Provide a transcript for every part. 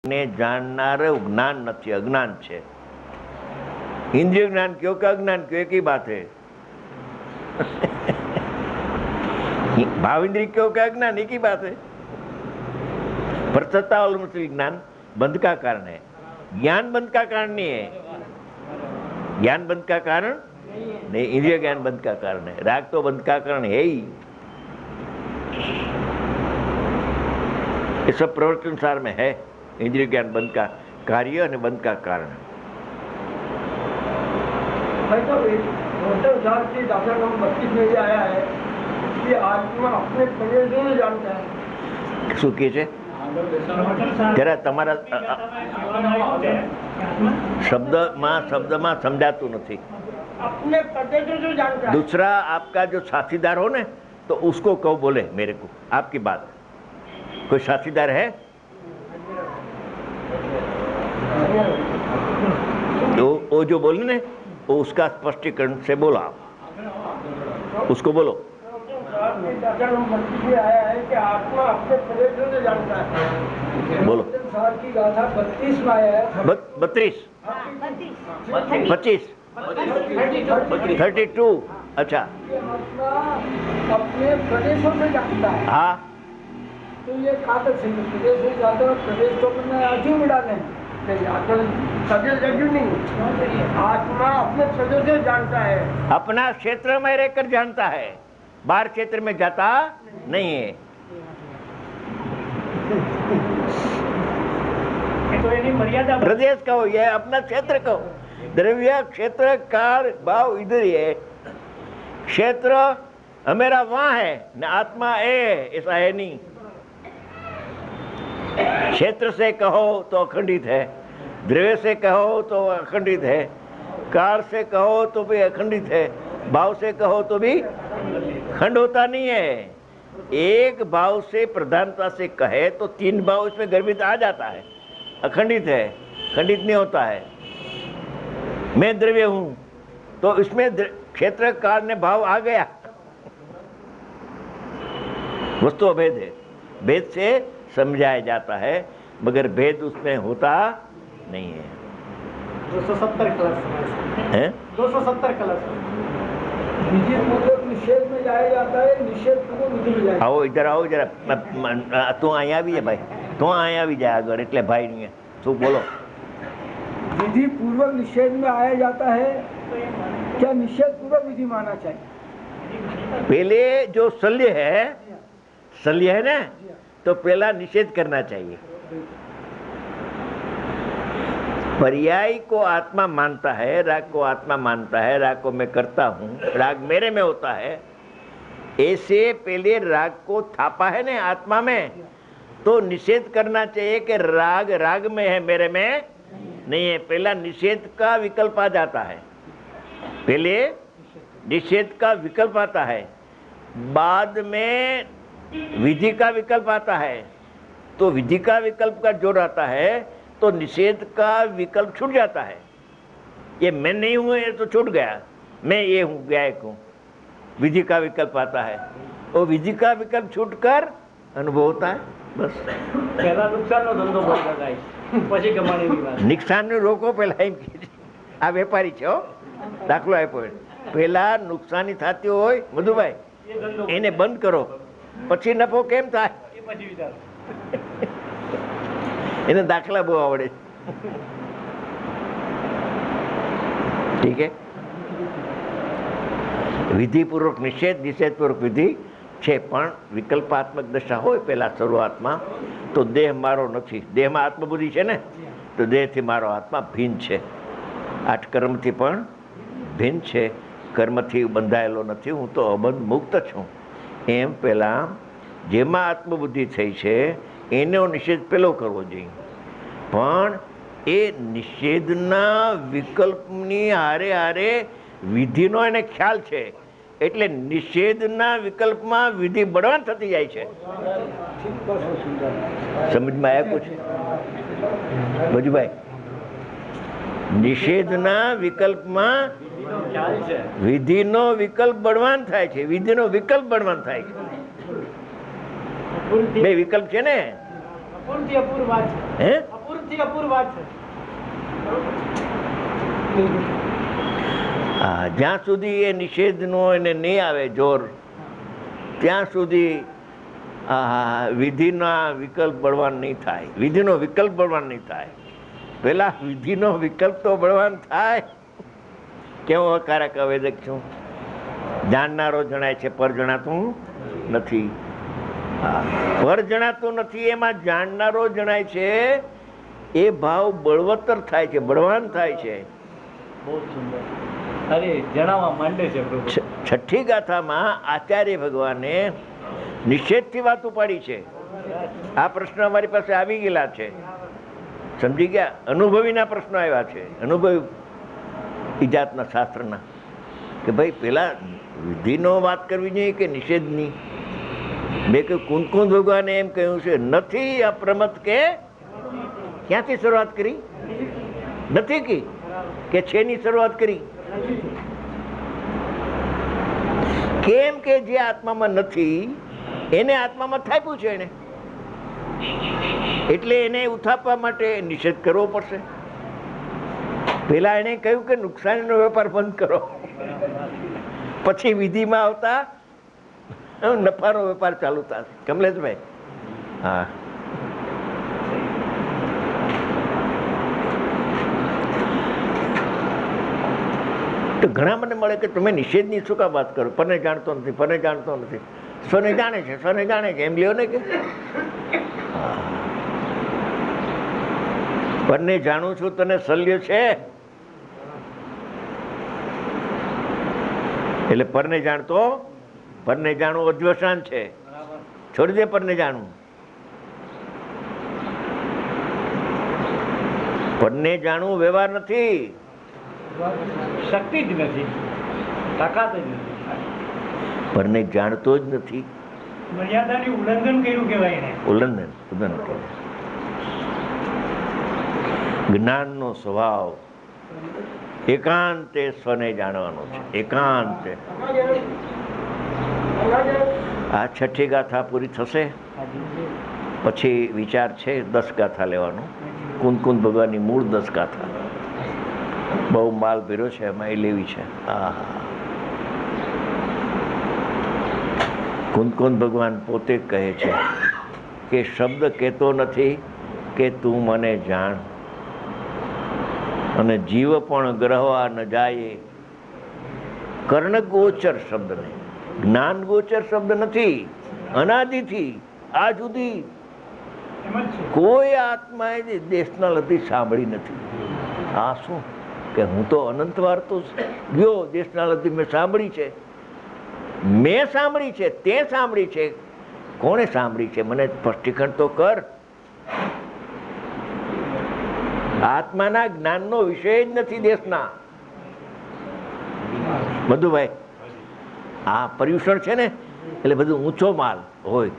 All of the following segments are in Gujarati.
ને જાણનાર જ્ञान નથી, अज्ञान છે। इंद्रिय ज्ञान क्यों का अज्ञान क्यों, एक ही बात है। भाव इंद्रिय क्यों का अज्ञान एक ही बात है। पर सत्तावलंबित ज्ञान बंध का कारण है, ज्ञान बंध का कारण नहीं है। ज्ञान बंध का कारण नहीं, इंद्रिय ज्ञान बंध का कारण है। राग तो बंध का कारण है ही। ये सब प्रवर्तन सार में है। इंद्रिय ज्ञान बंध का कार्य और बंध का कारण है। दाखला नंबर 32 में भी आया है कि आत्मा अपने प्रदेश में जानता है। શું કહે છે જરા તમારા શબ્દમાં સમજાતું નથી। अपने प्रदेश जो जानता है। दूसरा आपका जो साथीदार हो ने तो उसको कहो, बोले मेरे को आपकी बात। कोई साथीदार है तो वो जो बोले ने वो उसका स्पष्टीकरण से बोलो आप, उसको बोलो। आया है कि आत्मा अपने प्रदेश से जानता है। बोलो। साल की गाथा 32 में आया है। 32 25 32। अच्छा, आत्मा अपने प्रदेशों से जानता है। हाँ, तो ये खातर से प्रदेश से जाता है। प्रदेश तो अपने आजू मिलाने प्रदेश जजू नहीं, आत्मा अपने प्रदेश से जानता है। अपना क्षेत्र में रहकर जानता है, बाहर क्षेत्र में जाता नहीं है। तो मर्यादा प्रदेश कहो, ये अपना क्षेत्र कहो। द्रव्य क्षेत्र काल भाव इधर ही है। क्षेत्र हमेरा वहां है न आत्मा है, ऐसा है नहीं। क्षेत्र से कहो तो अखंडित है, द्रव्य से कहो तो अखंडित है, काल से कहो तो भी अखंडित है, भाव से कहो तो भी खंड होता नहीं है। एक भाव से प्रधानता से कहे तो तीन भाव इसमें गर्भित आ जाता है, अखंडित है, खंडित नहीं होता है। मैं द्रव्य हूं तो इसमें क्षेत्र काल ने भाव आ गया। वस्तु अभेद है, भेद से समझाया जाता है, मगर भेद उसमें होता नहीं है। 270 क्लास है 270 क्लास निषेध में जाया जाता है, निषेध को विधि में जाया। आओ इधर आओ जरा, तू आया भी है भाई, तू आया भी जाए अगर એટલે ભાઈ नहीं है तू बोलो। विधि पूर्वक निषेध में आया जाता है, क्या निषेध पूर्वक विधि माना चाहिए? पहले जो शल्य है ना, तो पहला निषेध करना चाहिए। पर्याय को आत्मा मानता है, राग को आत्मा मानता है, राग को मैं करता हूँ, राग मेरे में होता है, ऐसे पहले राग को थापा है ना आत्मा में, तो निषेध करना चाहिए कि राग राग में है, मेरे में नहीं है। पहला निषेध का विकल्प आ जाता है, पहले निषेध का विकल्प आता है, बाद में विधि का विकल्प आता है। तो विधि का विकल्प का जोड़ आता है तो निषेध का विकल्प छूट जाता है। ये मैं नहीं हूं, ये तो छूट गया, मैं ये हूं, गायक हूं। विधि का विकल्प आता है, वो विधि का विकल्प छूटकर अनुभव होता है। बस पहला नुकसान नो धंधो बोल गाय પછી કમાણીની વાત। નુકસાન રોકો પહેલા એમ કે આ વેપારી છે હો, દાખલો આપ્યો પહેલા નુકસાની થતી હોય મધુભાઈ એને બંધ કરો, પછી નફો કેમ થાય એને દાખલા બહુ આવડે। ठीक है, વિધિપૂર્વક નિષેધ, નિષેધપૂર્વક વિધિ છે, પણ વિકલ્પાત્મક દશા હોય પહેલા શરૂઆતમાં તો દેહ મારો નથી। દેહમાં આત્મબુદ્ધિ છે ને, તો દેહથી મારો આત્મા ભિન્ન છે, આઠ કર્મથી પણ ભિન્ન છે, કર્મથી બંધાયેલો નથી, હું તો અબંધ મુક્ત છું। એમ પહેલા જેમાં આત્મબુદ્ધિ થઈ છે એનો નિષેધ પહેલો કરવો જોઈએ। પણ એ નિષેધના વિકલ્પની હારે હારે વિધિનો એને ખ્યાલ છે, એટલે નિષેધના વિકલ્પમાં વિધિ બળવાન થતી જાય છે। સમજમાં આવ્યા कुछ ભજુભાઈ? નિષેધના વિકલ્પમાં વિધિનો વિકલ્પ બળવાન થાય છે, વિધિનો વિકલ્પ બળવાન થાય છે। બે વિકલ્પ છે ને, હે અપૂરથી અપૂર વાત છે. હા, જ્યાં સુધી એ નિષેધનો એને નહીં આવે જોર, ત્યાં સુધી વિધિના વિકલ્પ બળવાન નહીં થાય. વિધિનો વિકલ્પ બળવાન નહીં થાય. પેલા વિધિનો વિકલ્પ તો બળવાન થાય. કેવો કારક અવેદક છું, જાણનારો જણાય છે, પર જણાતું નથી. પર જણાતું નથી, એમાં જાણનારો જણાય છે. એ ભાવ બળવત્તર થાય છે, બળવાન થાય છે. બહુ સુંદર. અરે જણાવવા માંડે છે પ્રભુ. છઠ્ઠી ગાથામાં આચાર્ય ભગવાને નિષેધથી વાત ઉપાડી છે. આ પ્રશ્ન અમારી પાસે આવી ગયેલા છે, સમજી ગયા? અનુભવીના પ્રશ્નો આવ્યા છે, અનુભવી ઇજાતના શાસ્ત્રના, કે ભાઈ પેલા વિધિનો વાત કરવી જોઈએ કે નિષેધની? મેં કહ્યું કુંદ ભગવાને એમ કહ્યું છે, નથી અપ્રમત કે ક્યાંથી શરૂઆત કરી? નથી કે છેની શરૂઆત કરી? કેમ કે જે આત્મામાં નથી એને આત્મામાં થાપ્યું છે એને, એટલે એને ઉથાપવા માટે નિષેધ કરવો પડશે. પેલા એને કહ્યું કે નુકસાનીનો વેપાર બંધ કરો, પછી વિધિમાં આવતા નફાનો વેપાર ચાલુ થશે. કમલેશભાઈ? હા, તો ઘણા મને મળે કે તમે નિષેધની શું કા વાત કરો? પરને જાણતો નથી, પરને જાણતો નથી. સ્વને જાણે છે, સ્વને જાણે છે, એમ લ્યો ને કે પરને જાણું છું તને સલ્ય છે, એટલે પરને જાણતો, પરને જાણવું અજ્વસાન છે. છોડી દે પરને જાણવું. પરને જાણવું વ્યવહાર નથી, શક્તિ જ નથી, તાકાત જ નથી. પરને જાણતો જ નથી. મર્યાદાની ઉલ્લંઘન કર્યું કહેવાય એને. ઉલ્લંઘન જ્ઞાનનો સ્વભાવ એકાંતે સ્વને જાણવાનો છે, એકાંતે. આ છઠ્ઠી ગાથા પૂરી થશે પછી વિચાર છે 10 ગાથા લેવાનો. કુંદ ભગવાનની મૂળ 10 ગાથા બહુ માલ ભર્યો છે, એમાં એ લેવી છે. કુંદ ભગવાન પોતે કહે છે કે શબ્દ કહેતો નથી કે તું મને જાણ, અને જીવ પણ ગ્રહવા ન જાય. કર્ણ ગોચર શબ્દ નહીં, જ્ઞાન ગોચર શબ્દ નથી. અનાદિથી આ સુધી કોઈ આત્માએ દેશના લતી સાંભળી નથી. આ શું કે હું તો અનંત વાર તો ગયો, દેશના લતી મેં સાંભળી છે, મેં સાંભળી છે, તે સાંભળી છે. કોણે સાંભળી છે? મને સ્પષ્ટીકરણ તો કર. આત્માના જ્ઞાનનો વિષય જ નથી દેશના. મધુભાઈ, આ પર્યુષણ છે ને, એટલે બધું ઊંચો માલ હોય.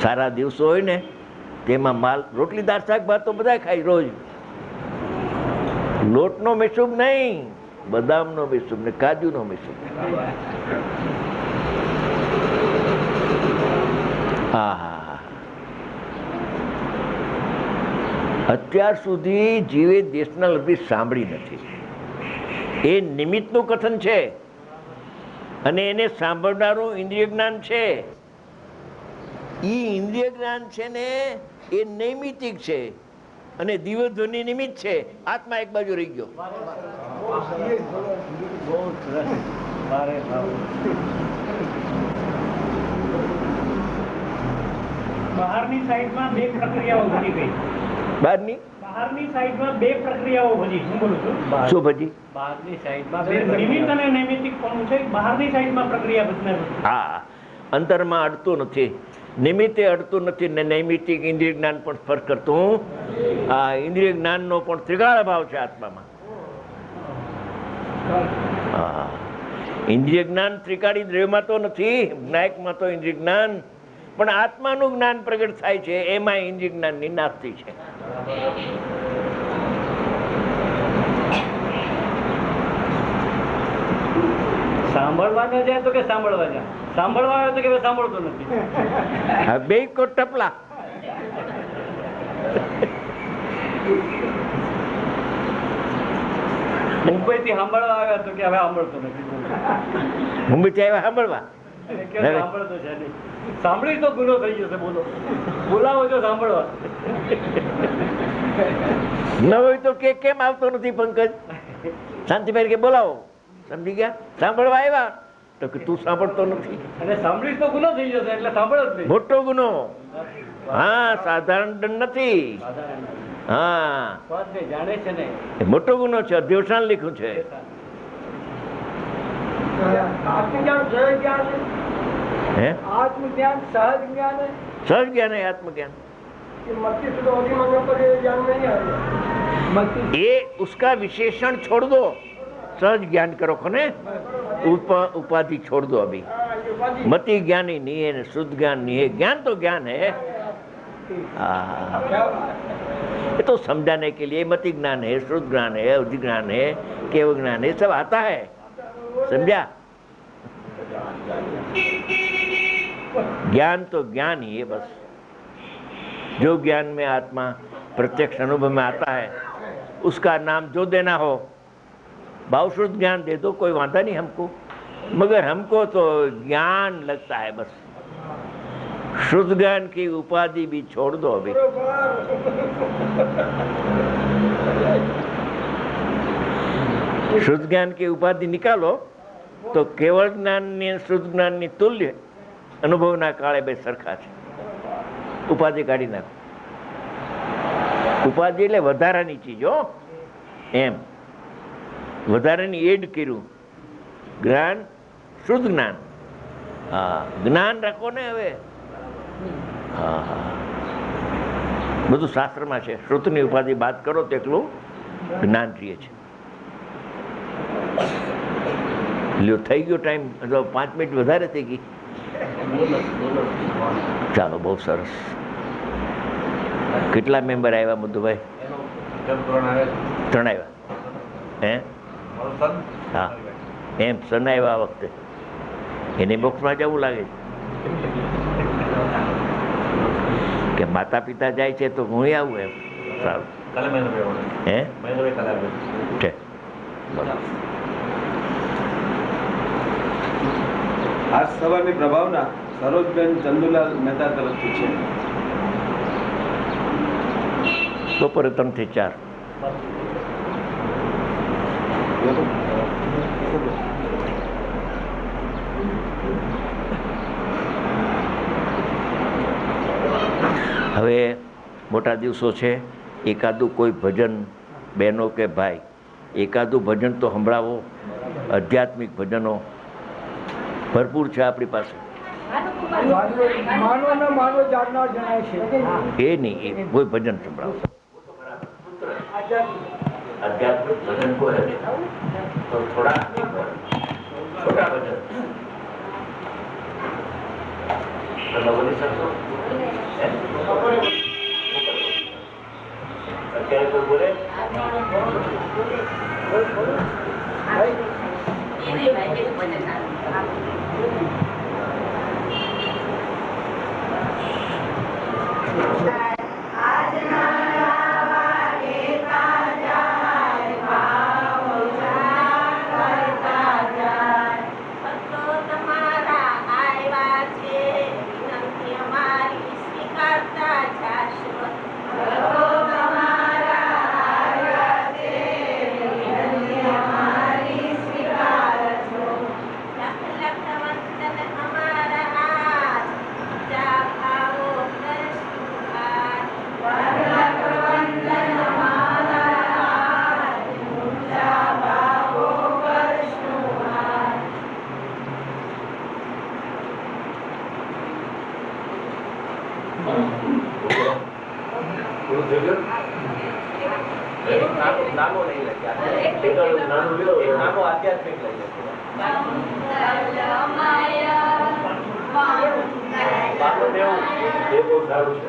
સારા દિવસો હોય ને તેમાં માલ, રોટલી દાળ શાક ભાત તો બધા ખાય રોજ. લોટનો મિસુબ નહીં, બદામનો મિસુબ ને કાજુનો મિસુબ. હા, અત્યાર સુધી જીવે દેશના લગતી સાંભળી નથી. એ નિમિત્તનું કથન છે, અને એને સાંભળનારું ઇન્દ્રિય જ્ઞાન છે. એ ઇન્દ્રિય જ્ઞાન છે ને એ નૈમિતિક છે, અને દિવધ્વનિ નિમિત્ત છે. આત્મા એક બાજુ રહી ગયો. બહારની સાઈડમાં 2 પ્રક્રિયાઓ ભજી ગઈ. બહારની સાઈડમાં 2 પ્રક્રિયાઓ ભજી. હું બોલું છું શું ભજી? બહારની સાઈડમાં નિમિત્ત અને નૈમિતિક પણ છે. બહારની સાઈડમાં પ્રક્રિયા ભજનાર. હા, અંતરમાં અડતું નથી, નિમિત્તે અડતું નથી, ને નૈમિતિક ઇન્દ્રિય જ્ઞાન પણ સ્પર્શ કરતું. આ ઇન્દ્રિય જ્ઞાનનો પણ ત્રિકાળ ભાવ છે આત્મામાં. હા, ઇન્દ્રિય જ્ઞાન ત્રિકાળી દ્રવ્યમાં તો નથી, જ્ઞાયકમાં તો ઇન્દ્રિય જ્ઞાન, પણ આત્માનું જ્ઞાન પ્રગટ થાય છે, એમાં ઇન્દ્રિય જ્ઞાનની નાસ્તિ છે. સાંભળવા ન જાય તો કે સાંભળવા જાય, સાંભળવા આવે તો કે સાંભળતો નથી. બે કો ટપલા. મુંબઈથી સાંભળવા આવ્યા તો કે હવે સાંભળતો નથી. મુંબઈથી આવ્યા સાંભળવા? અને કે સાંભળતો છે નહીં. સાંભળી તો ગુનો થઈ જશે. બોલો, બોલાવો જો સાંભળવા. ન હોય તો કે કેમ આવતો નથી પંકજ? શાંતિભાઈ કે બોલાવો. સમજી ગયા? સાંભળવા આવ્યા તો કે તું સાંભળતો નથી. અને સાંભળીશ તો ગુનો થઈ જશે એટલે સાંભળ જ નહીં. મોટો ગુનો. હા, સાધારણ દંડ નથી. હા, સ્વાદને જાણે છે ને એ મોટો ગુનો છે. અધ્યવસાન લખ્યું છે. આત્મજ્ઞાન સહજ જ્ઞાન है। હે? आत्मज्ञान सहज ज्ञान है સહજ જ્ઞાન है आत्मज्ञान। कि मस्ती से तो अधिक मंगल पर ये ज्ञान नहीं आएगा। मस्ती ये उसका विशेषण छोड़ दो, सहज ज्ञान करो खने। उपाधि छोड़ दो अभी। ये उपाधि मति ज्ञानी नहीं है, शुद्ध ज्ञान नहीं है। ज्ञान तो ज्ञान है। हाँ, क्या बात है। ये तो समझाने के लिए मति ज्ञान है, शुद्ध ज्ञान है, अवधि ज्ञान है, केवल ज्ञान है, सब आता है। समझा? ज्ञान तो ज्ञान ही है बस। जो ज्ञान में आत्मा प्रत्यक्ष अनुभव में आता है उसका नाम जो देना हो, भावशुद्ध ज्ञान दे दो, कोई वादा नहीं हमको। मगर हमको तो ज्ञान लगता है बस। शुद्ध ज्ञान की उपाधि भी छोड़ दो अभी। शुद्ध ज्ञान की उपाधि निकालो तो केवल ज्ञान ने शुद्ध ज्ञान ની તુલ્ય અનુભવના કાળે બે સરખા છે। ઉપાધિ કાઢી નાખો। ઉપાધિ એટલે વધારાની ચીજ હો, એમ વધારાની એડ કર્યું જ્ઞાન, શુદ્ધ જ્ઞાન। હા, જ્ઞાન રાખો ને હવે। હા હા, બધું શાસ્ત્રમાં છે। શ્રુતની ઉપાધિ બાદ કરો તો એકલું જ્ઞાન રહીએ છે। લ્યો, થઈ ગયો ટાઈમ, 5 મિનિટ વધારે થઈ ગઈ। ચાલો, બહુ સરસ। કેટલા મેમ્બર આવ્યા મધુભાઈ? 3 આવ્યા। હે? હા, એમ સન આવ્યા આ વખતે? એની બોક્સમાં જવું લાગે છે કે માતા પિતા જાય છે તો હું આવું એમ? સારું, હે છે, બરાબર। આજ સવારની પ્રભાવના સરોજબેન ચંદુલાલ મહેતા તરફથી છે। બપોરે 3 થી 4। હવે મોટા દિવસો છે, એકાદું કોઈ ભજન બહેનો કે ભાઈ, એકાદું ભજન તો સંભળાવો। આધ્યાત્મિક ભજનો ભરપૂર છે આપણી પાસે। માનવ ને માનવ જાણનાર જણાય છે। એ નહીં, એ કોઈ ભજન સંભળાવો। आध्यात्मिक भजन को है तो थोड़ा छोटा भजन बोली सकते અત્યારે કોઈ બોલે? આધ્યાત્મિક લઈ લે, બહુ સારું છે।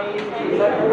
સર